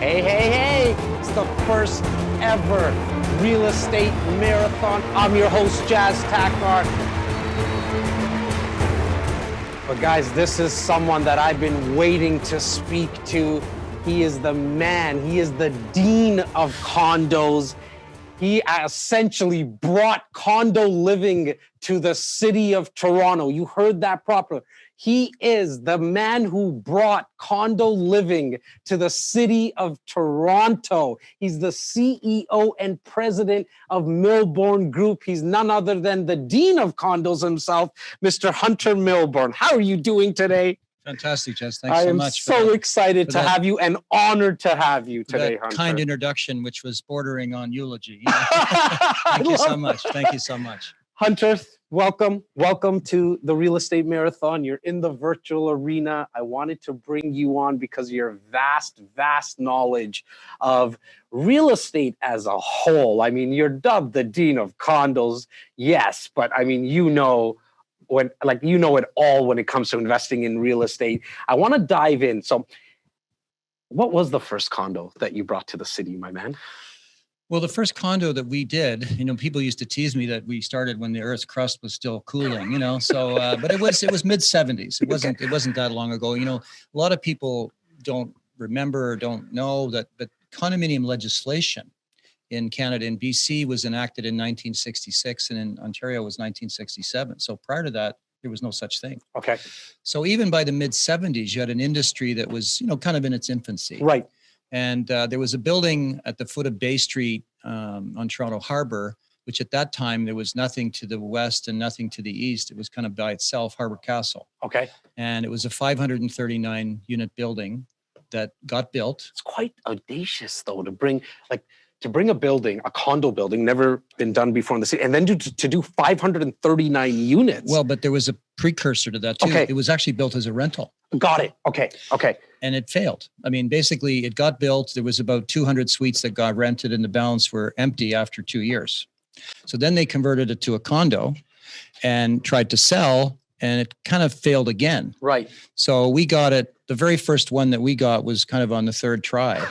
Hey, hey, hey! It's the first ever real estate marathon. I'm your host, Jazz Takhar. But guys, this is someone that I've been waiting to speak to. He is the man. He is the dean of condos. He essentially brought condo living to the city of Toronto. You heard that properly. He is the man who brought condo living to the city of Toronto. He's the CEO and president of Milborne Group. He's none other than the dean of condos himself, Mr. Hunter Milborne. How are you doing today? Fantastic, Jess. Thanks so much. I am so excited to have you and honored to have you today, Hunter. Kind introduction, which was bordering on eulogy. You know? Thank you so much. Thank you so much. Hunter, welcome. Welcome to the Real Estate Marathon. You're in the virtual arena. I wanted to bring you on because of your vast knowledge of real estate as a whole. I mean, you're dubbed the dean of condos, yes, but I mean, you know it all when it comes to investing in real estate. I want to dive in. So what was the first condo that you brought to the city, my man? Well, the first condo that we did, you know, people used to tease me that we started when the Earth's crust was still cooling, you know. So, but it was mid 70s. It wasn't that long ago. You know, a lot of people don't remember or don't know that, but condominium legislation in Canada and BC was enacted in 1966, and in Ontario was 1967. So prior to that, there was no such thing. Okay. So even by the mid 70s, you had an industry that was, you know, kind of in its infancy. Right. And there was a building at the foot of Bay Street on Toronto Harbor, which at that time, there was nothing to the west and nothing to the east. It was kind of by itself, Harbor Castle. Okay. And it was a 539 unit building that got built. It's quite audacious, though, to bring a building, a condo building, never been done before in the city, and then to do 539 units. Well, but there was a precursor to that too. Okay. It was actually built as a rental. Got it. Okay. And it failed. I mean, basically it got built. There was about 200 suites that got rented and the balance were empty after 2 years. So then they converted it to a condo and tried to sell, and it kind of failed again. Right. So we got it. The very first one that we got was kind of on the third try.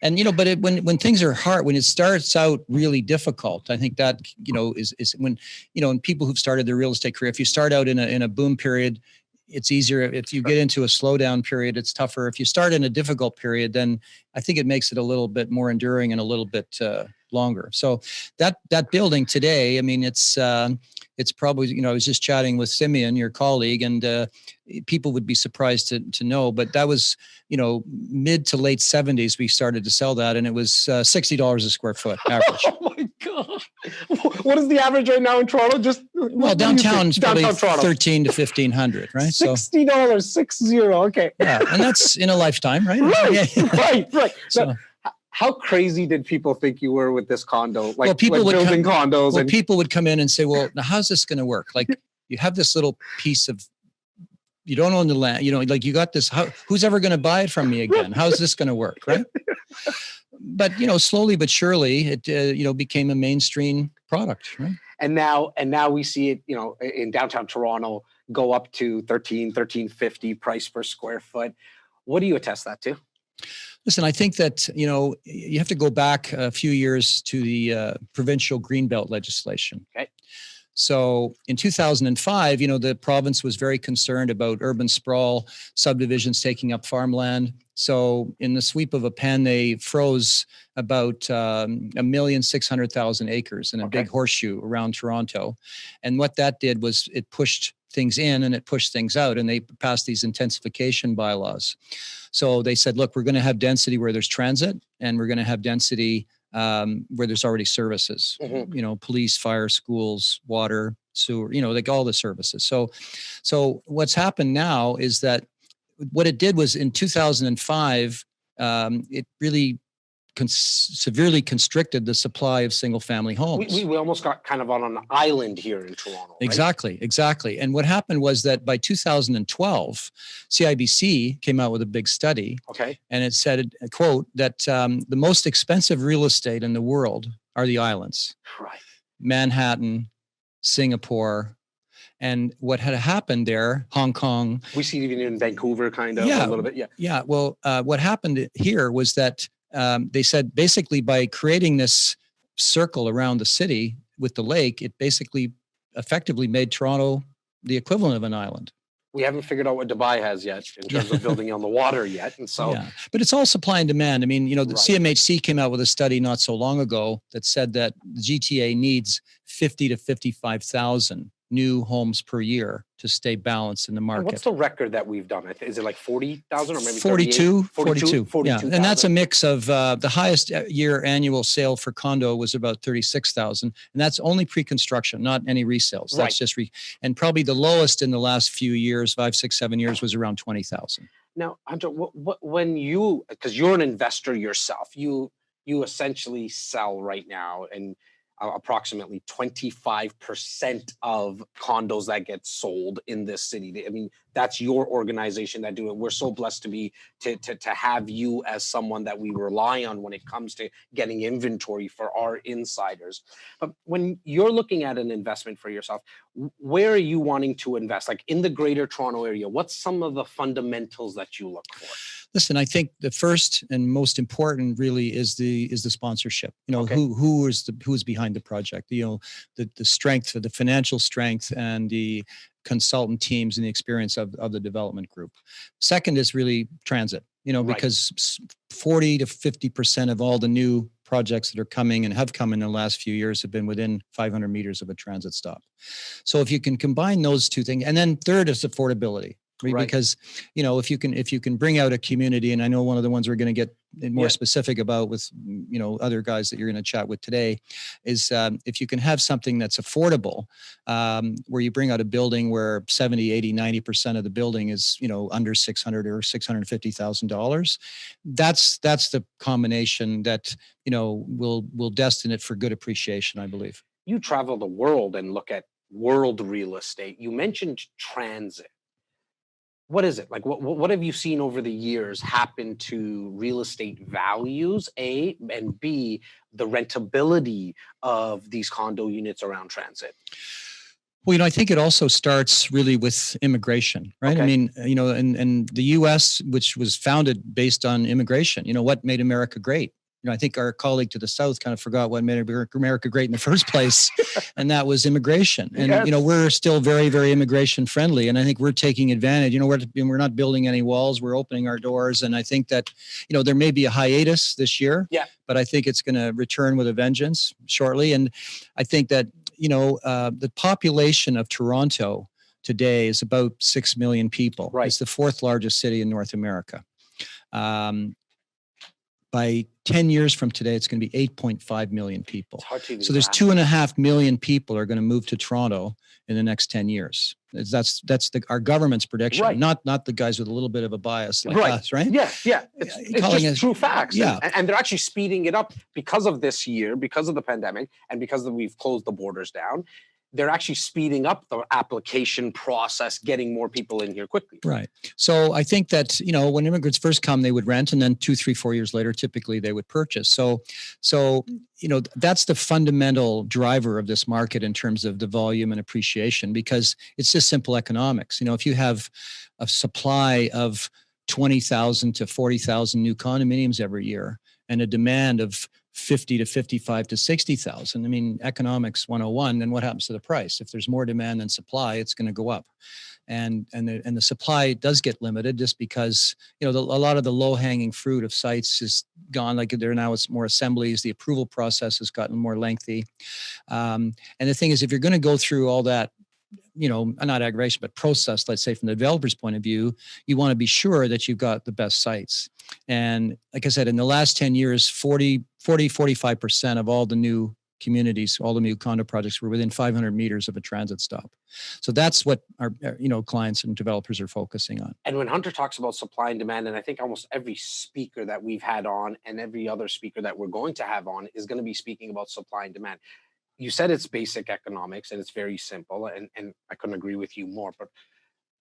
And, you know, but when things are hard, when it starts out really difficult, I think that, you know, is when, you know, and people who've started their real estate career, if you start out in a boom period, it's easier. If you get into a slowdown period, it's tougher. If you start in a difficult period, then I think it makes it a little bit more enduring and a little bit longer. So that building today, I mean, it's probably, you know, I was just chatting with Simeon, your colleague, and people would be surprised to know, but that was, you know, mid to late 70s, we started to sell that, and it was $60 a square foot average. Oh my God. What is the average right now in Toronto? Downtown is probably Toronto. 13 to 1500, right? $60, 60. Okay. Yeah, and that's in a lifetime, right? Right. So, how crazy did people think you were with this condo? People would come in and say, well, now how's this going to work? Like, you have this little piece of, you don't own the land, you know, like you got this, who's ever going to buy it from me again? How's this going to work? Right. But, you know, slowly but surely it, you know, became a mainstream product. Right. And now we see it, you know, in downtown Toronto go up to $13.50 price per square foot. What do you attest that to? Listen, I think that, you know, you have to go back a few years to the provincial Greenbelt legislation. Okay. So in 2005, you know, the province was very concerned about urban sprawl, subdivisions taking up farmland. So in the sweep of a pen, they froze about 1,600,000 acres in a big horseshoe around Toronto. And what that did was it pushed things in and it pushed things out, and they passed these intensification bylaws. So they said, look, we're going to have density where there's transit, and we're going to have density where there's already services, you know, police, fire, schools, water, sewer, you know, like all the services. So what's happened now is that what it did was in 2005, it really severely constricted the supply of single family homes. We almost got kind of on an island here in Toronto. Right? Exactly. And what happened was that by 2012, CIBC came out with a big study. Okay. And it said, quote, that the most expensive real estate in the world are the islands. Right. Manhattan, Singapore, And what had happened there, Hong Kong. We see it even in Vancouver, kind of a little bit. Yeah. Yeah. Well, what happened here was that they said basically by creating this circle around the city with the lake, it basically effectively made Toronto the equivalent of an island. We haven't figured out what Dubai has yet in terms of building on the water yet. And so, but it's all supply and demand. I mean, the Right. CMHC came out with a study not so long ago that said that the GTA needs 50 to 55,000 new homes per year to stay balanced in the market. And what's the record that we've done? Is it like 40,000 or maybe 42? 42. 42, yeah. And that's a mix of the highest year annual sale for condo was about 36,000. And that's only pre-construction, not any resales. That's Right. just and probably the lowest in the last few years, 5, 6, 7 years was around 20,000. Now, Hunter, when you, because you're an investor yourself, you essentially sell right now and approximately 25% of condos that get sold in this city. I mean, that's your organization that do it. We're so blessed to have you as someone that we rely on when it comes to getting inventory for our insiders. But when you're looking at an investment for yourself, where are you wanting to invest? Like in the greater Toronto area, what's some of the fundamentals that you look for? Listen, I think the first and most important really is the sponsorship. Okay. Who's behind the project. The strength, the financial strength, and the consultant teams and the experience of the development group. Second is really transit. Right. Because 40 to 50% of all the new projects that are coming and have come in the last few years have been within 500 meters of a transit stop. So if you can combine those two things, and then third is affordability. Right. Because if you can bring out a community, and I know one of the ones we're going to get more specific about with other guys that you're going to chat with today is if you can have something that's affordable, where you bring out a building where 70, 80, 90% of the building is under $600,000 or $650,000. That's the combination that will destine it for good appreciation, I believe. You travel the world and look at world real estate. You mentioned transit. What is it like? What have you seen over the years happen to real estate values, A, and B, the rentability of these condo units around transit? Well, I think it also starts really with immigration, right? Okay. I mean, and the U.S., which was founded based on immigration, what made America great? I think our colleague to the south kind of forgot what made America great in the first place, and that was immigration. And Yes. We're still very, very immigration friendly, and I think we're taking advantage. We're not building any walls; we're opening our doors, and I think that there may be a hiatus this year, but I think it's going to return with a vengeance shortly. And I think that the population of Toronto today is about 6 million people. Right. It's the fourth largest city in North America. By 10 years from today, it's going to be 8.5 million people. So there's 2.5 million people are going to move to Toronto in the next 10 years. That's our government's prediction, right. not the guys with a little bit of a bias like right. us, right? Yeah. It's just true facts. Yeah. And they're actually speeding it up because of this year, because of the pandemic, and because we've closed the borders down. They're actually speeding up the application process, getting more people in here quickly. Right. So I think that, when immigrants first come, they would rent, and then 2, 3, 4 years later, typically they would purchase. So that's the fundamental driver of this market in terms of the volume and appreciation, because it's just simple economics. If you have a supply of 20,000 to 40,000 new condominiums every year and a demand of 50 to 55 to 60,000. I mean, economics 101, then what happens to the price? If there's more demand than supply, it's going to go up. And the supply does get limited just because, a lot of the low hanging fruit of sites is gone. Like it's more assemblies. The approval process has gotten more lengthy. And the thing is, if you're going to go through all that, not aggravation, but process, let's say from the developer's point of view, you want to be sure that you've got the best sites. And like I said, in the last 10 years, 45% of all the new communities, all the new condo projects were within 500 meters of a transit stop. So that's what our clients and developers are focusing on. And when Hunter talks about supply and demand, and I think almost every speaker that we've had on and every other speaker that we're going to have on is going to be speaking about supply and demand. You said it's basic economics and it's very simple, and I couldn't agree with you more. But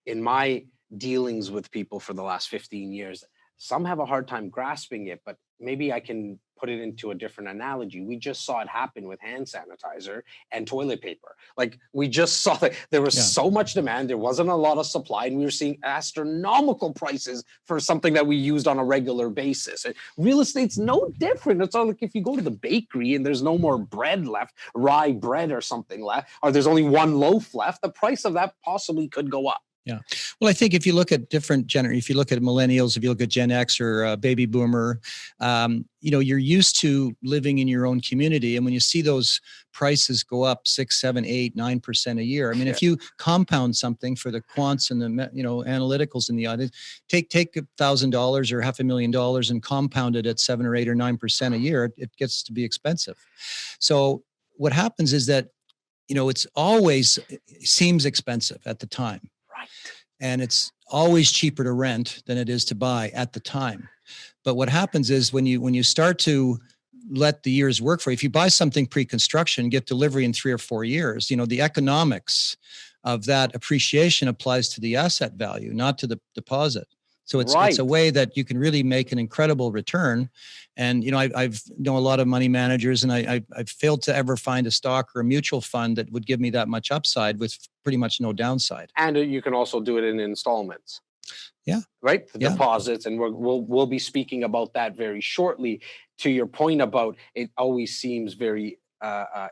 in my dealings with people for the last 15 years, some have a hard time grasping it, but maybe I can put it into a different analogy. We just saw it happen with hand sanitizer and toilet paper. Like, we just saw that there was so much demand, there wasn't a lot of supply, and we were seeing astronomical prices for something that we used on a regular basis. And real estate's no different. It's all like if you go to the bakery and there's no more bread left, rye bread or something left, or there's only one loaf left, the price of that possibly could go up. Yeah. Well, I think if you look at different if you look at millennials, if you look at Gen X or baby boomer, you're used to living in your own community. And when you see those prices go up 6, 7, 8, 9% a year, I mean, if you compound something for the quants and the, analyticals in the audience, take $1,000 or $500,000 and compound it at 7 or 8 or 9% a year, it gets to be expensive. So what happens is that, it's always seems expensive at the time. And it's always cheaper to rent than it is to buy at the time. But what happens is when you start to let the years work for you, if you buy something pre-construction, get delivery in 3 or 4 years, the economics of that appreciation applies to the asset value, not to the deposit. So it's a way that you can really make an incredible return. And, I've known a lot of money managers, and I've failed to ever find a stock or a mutual fund that would give me that much upside with pretty much no downside. And you can also do it in installments. Yeah. Right. The deposits. And we'll be speaking about that very shortly. To your point about it always seems very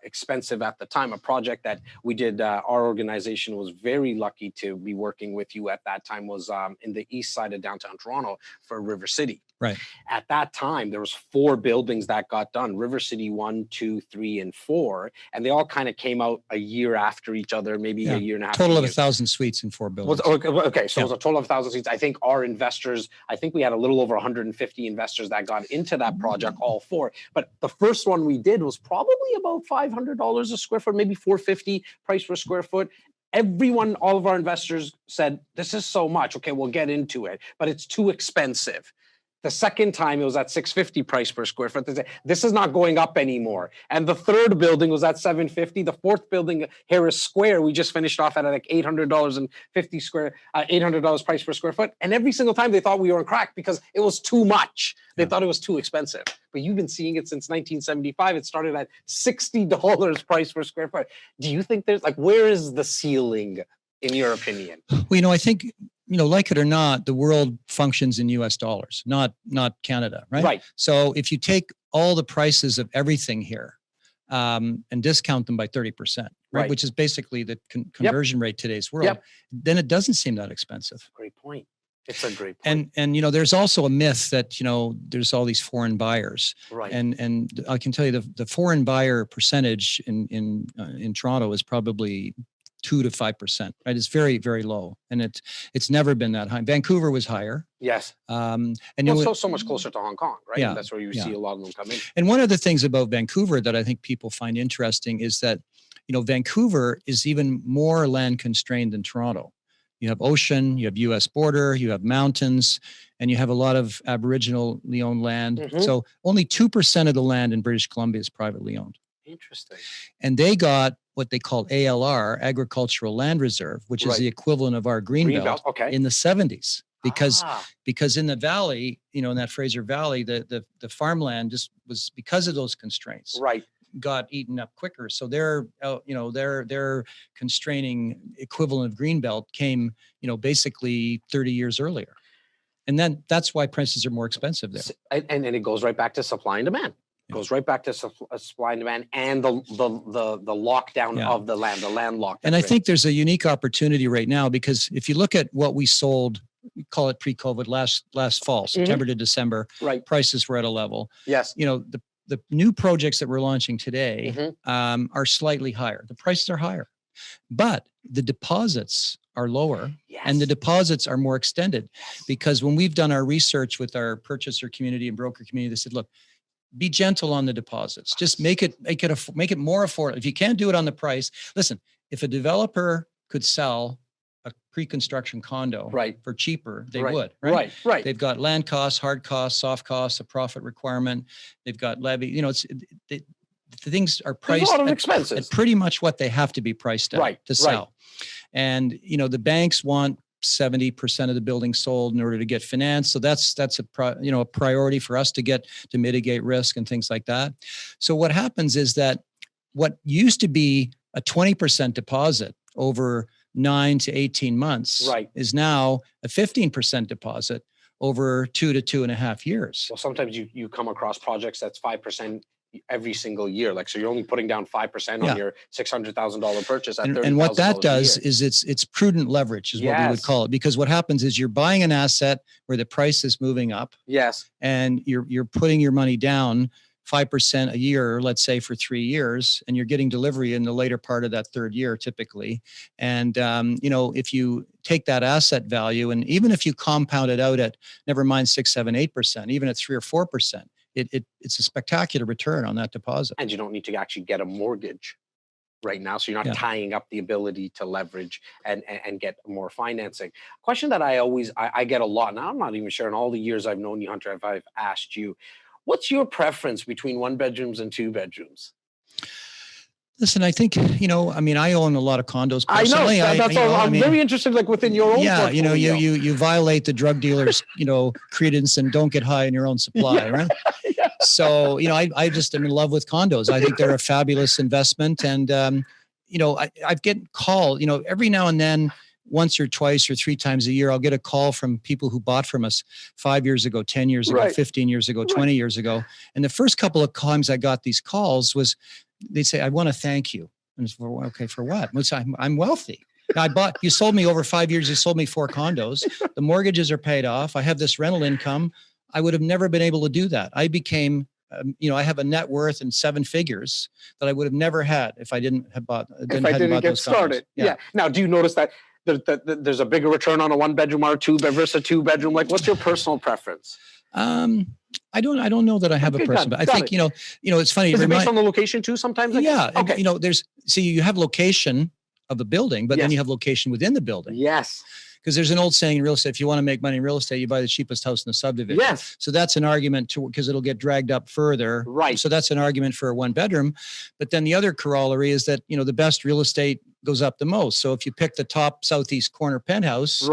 expensive at the time. A project that we did, our organization was very lucky to be working with you at that time, was in the east side of downtown Toronto for River City. Right. At that time, there was 4 buildings that got done: River City 1, 2, 3, and 4, and they all kind of came out a year after each other, maybe a year and a half. Total of 1,000 suites in 4 buildings. Okay, so it was a total of 1,000 seats. I think our investors, we had a little over 150 investors that got into that project, all 4. But the first one we did was probably about $500 a square foot, maybe $450 price per square foot. All of our investors said, this is so much. Okay, we'll get into it, but it's too expensive. The second time it was at $650 price per square foot. They said, this is not going up anymore. And the third building was at $750. The fourth building, Harris Square, we just finished off at like $800 price per square foot. And every single time they thought we were on crack because it was too much. They thought it was too expensive. But you've been seeing it since 1975. It started at $60 price per square foot. Do you think where is the ceiling, in your opinion? Well, I think, like it or not, the world functions in US dollars, not Canada, right? Right. So if you take all the prices of everything here and discount them by 30%, right? Which is basically the conversion rate today's world, then it doesn't seem that expensive. Great point. It's a great point. And there's also a myth that, there's all these foreign buyers. Right. And I can tell you the foreign buyer percentage in Toronto is probably 2 to 5%, right? It's very, very low. And it's never been that high. Vancouver was higher. Yes. And so much closer to Hong Kong, right? Yeah. That's where you see a lot of them come in. And one of the things about Vancouver that I think people find interesting is that, Vancouver is even more land constrained than Toronto. You have ocean, you have US border, you have mountains, and you have a lot of Aboriginally owned land. Mm-hmm. So only 2% of the land in British Columbia is privately owned. Interesting. And they got what they call ALR, Agricultural Land Reserve, which is the equivalent of our Greenbelt in the 70s. Because in the valley, in that Fraser Valley, the farmland just was, because of those constraints, got eaten up quicker. So their constraining equivalent of Greenbelt came, basically 30 years earlier. And then that's why prices are more expensive there. And it goes right back to supply and demand. Goes right back to supply and demand and the lockdown of the land, the land lockdown. And I think there's a unique opportunity right now, because if you look at what we sold, we call it pre-COVID, last fall, September to December, prices were at a level. Yes. The new projects that we're launching today are slightly higher. The prices are higher, but the deposits are lower and the deposits are more extended, because when we've done our research with our purchaser community and broker community, they said, look, be gentle on the deposits. Just make it more affordable. If you can't do it on the price, listen, if a developer could sell a pre-construction condo for cheaper, they would, right? They've got land costs, hard costs, soft costs, a profit requirement. They've got levy. The things are priced at pretty much what they have to be priced at to sell. And, the banks want 70% of the building sold in order to get financed. So that's a priority for us to mitigate risk and things like that. So what happens is that what used to be a 20% deposit over 9 to 18 months is now a 15% deposit over 2 to 2.5 years. Well, sometimes you come across projects that's 5% every single year. Like, so you're only putting down 5% on your $600,000 purchase at $30,000. And what that does is it's prudent leverage is what we would call it, because what happens is you're buying an asset where the price is moving up. Yes. And you're putting your money down 5% a year, let's say for 3 years, and you're getting delivery in the later part of that third year typically. And, if you take that asset value, and even if you compound it out at, never mind 6, 7, 8%, even at 3 or 4%, it's a spectacular return on that deposit. And you don't need to actually get a mortgage right now. So you're not tying up the ability to leverage and get more financing. Question that I get a lot, and I'm not even sure in all the years I've known you, Hunter, if I've asked you, what's your preference between 1 bedrooms and 2 bedrooms? Listen, I think, I own a lot of condos personally. I know. That's all. I'm very interested, like within your own portfolio. You violate the drug dealers, credence and don't get high in your own supply, right? Yeah. So, I just am in love with condos. I think they're a fabulous investment. And, I've get called, every now and then, once or twice or 3 times a year, I'll get a call from people who bought from us 5 years ago, 10 years ago, 15 years ago, 20 years ago. And the first couple of times I got these calls was, they'd say, I want to thank you. And it's, well, okay, for what? Well, I'm wealthy. You sold me over 5 years, you sold me 4 condos. The mortgages are paid off. I have this rental income. I would have never been able to do that. I became, I have a net worth in 7 figures that I would have never had if I didn't get started. Yeah. Now, do you notice that there's a bigger return on a 1 bedroom or versus a 2 bedroom? Like, what's your personal preference? I don't know that I have a person, but I think, it's funny. Is it based on the location too sometimes? Yeah. Okay. You have location of the building, but then you have location within the building. Yes. Because there's an old saying in real estate, if you want to make money in real estate, you buy the cheapest house in the subdivision. Yes. So that's an argument because it'll get dragged up further. Right. So that's an argument for a 1 bedroom. But then the other corollary is that, the best real estate goes up the most. So if you pick the top southeast corner penthouse,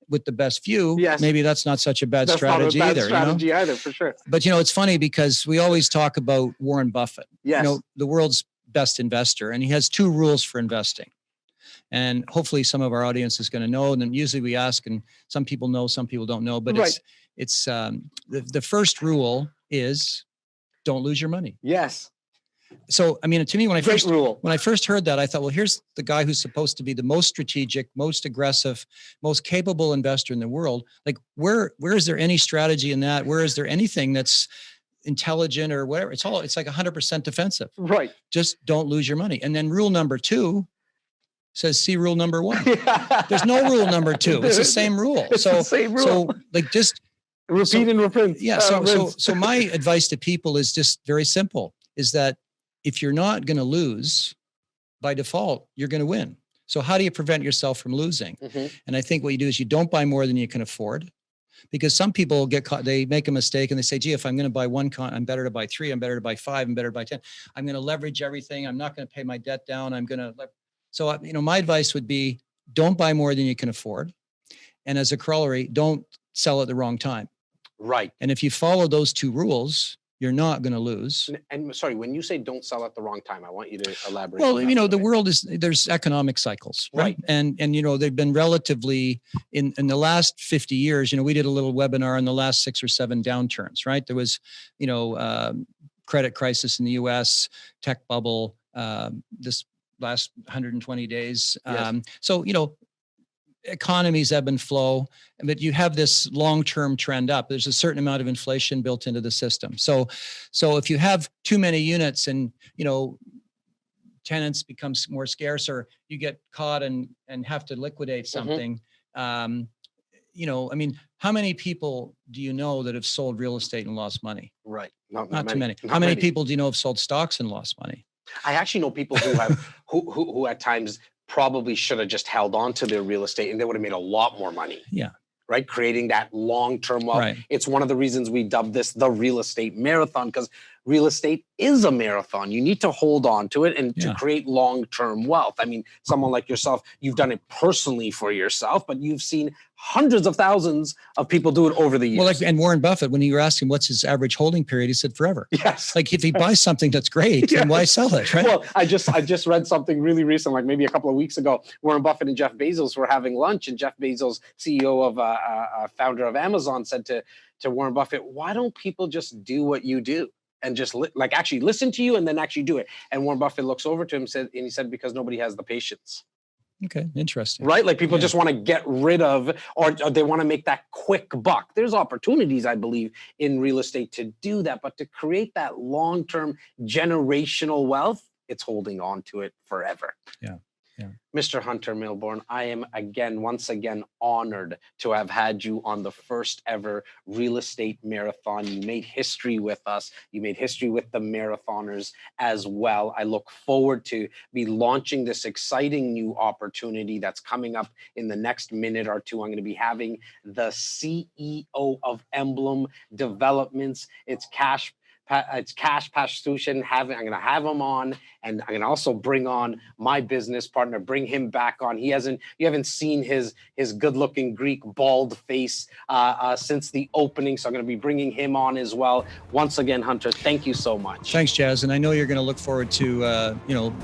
with the best view, maybe that's not such a bad strategy either. That's not a bad strategy either, for sure. But, it's funny because we always talk about Warren Buffett, the world's best investor, and he has 2 rules for investing. And hopefully some of our audience is going to know. And then usually we ask, and some people know, some people don't know, but it's the first rule is don't lose your money. Yes. So, to me, when I first heard that, I thought, well, here's the guy who's supposed to be the most strategic, most aggressive, most capable investor in the world. Like, where is there any strategy in that? Where is there anything that's intelligent or whatever? It's like 100% defensive. Right. Just don't lose your money. And then rule number 2 says, see rule number 1. There's no rule number 2. It's the same rule. It's the same rule. So like just repeat and repeat. Yeah. So my advice to people is just very simple, is that if you're not going to lose, by default, you're going to win. So how do you prevent yourself from losing? Mm-hmm. And I think what you do is you don't buy more than you can afford, because some people get caught, they make a mistake and they say, gee, if I'm going to buy 1 I'm better to buy 3, I'm better to buy 5, I'm better to buy 10. I'm going to leverage everything. I'm not going to pay my debt down. So, my advice would be, don't buy more than you can afford. And as a corollary, don't sell at the wrong time. Right. And if you follow those 2 rules, you're not going to lose. And sorry, when you say don't sell at the wrong time, I want you to elaborate. Well, the world there's economic cycles, right? And they've been relatively in the last 50 years, we did a little webinar on the last 6 or 7 downturns, right? There was, credit crisis in the US, tech bubble, this last 120 days. Yes. So, economies ebb and flow, but you have this long-term trend up. There's a certain amount of inflation built into the system. So if you have too many units and, tenants becomes more scarce, or you get caught and have to liquidate something, mm-hmm. How many people do you know that have sold real estate and lost money? Right. Not too many. How many people do you know have sold stocks and lost money? I actually know people who have, who at times probably should have just held on to their real estate and they would have made a lot more money. Yeah. Right. Creating that long-term wealth. Right. It's one of the reasons we dubbed this the real estate marathon, because real estate is a marathon. You need to hold on to it and to create long-term wealth. I mean, someone like yourself, you've done it personally for yourself, but you've seen hundreds of thousands of people do it over the years. Well, and Warren Buffett, when you were asking what's his average holding period, he said forever. Yes. Like if he buys something that's great, then why sell it, right? Well, I just read something really recent, like maybe a couple of weeks ago. Warren Buffett and Jeff Bezos were having lunch, and Jeff Bezos, CEO of founder of Amazon, said to Warren Buffett, "Why don't people just do what you do and just actually listen to you and then actually do it?" And Warren Buffett looks over to him and he said, "Because nobody has the patience." Okay, interesting. Right? Like people just want to get rid of, or they want to make that quick buck. There's opportunities, I believe, in real estate to do that, but to create that long-term generational wealth, it's holding on to it forever. Yeah. Yeah. Mr. Hunter Milborne, I am once again honored to have had you on the first ever real estate marathon. You made history with us. You made history with the marathoners as well. I look forward to be launching this exciting new opportunity that's coming up in the next minute or two. I'm going to be having the CEO of Emblem Developments. It's Cash Pastuchin. I'm going to have him on, and I'm going to also bring on my business partner, bring him back on. You haven't seen his good-looking Greek bald face since the opening, so I'm going to be bringing him on as well. Once again, Hunter, thank you so much. Thanks, Jazz. And I know you're going to look forward to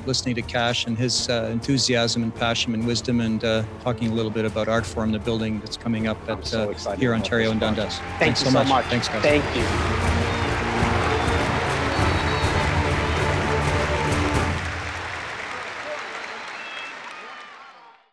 listening to Cash and his enthusiasm and passion and wisdom, and talking a little bit about Art Forum, the building that's coming up at here, Ontario and Dundas. Thank you so much. Thanks, guys. Thank you.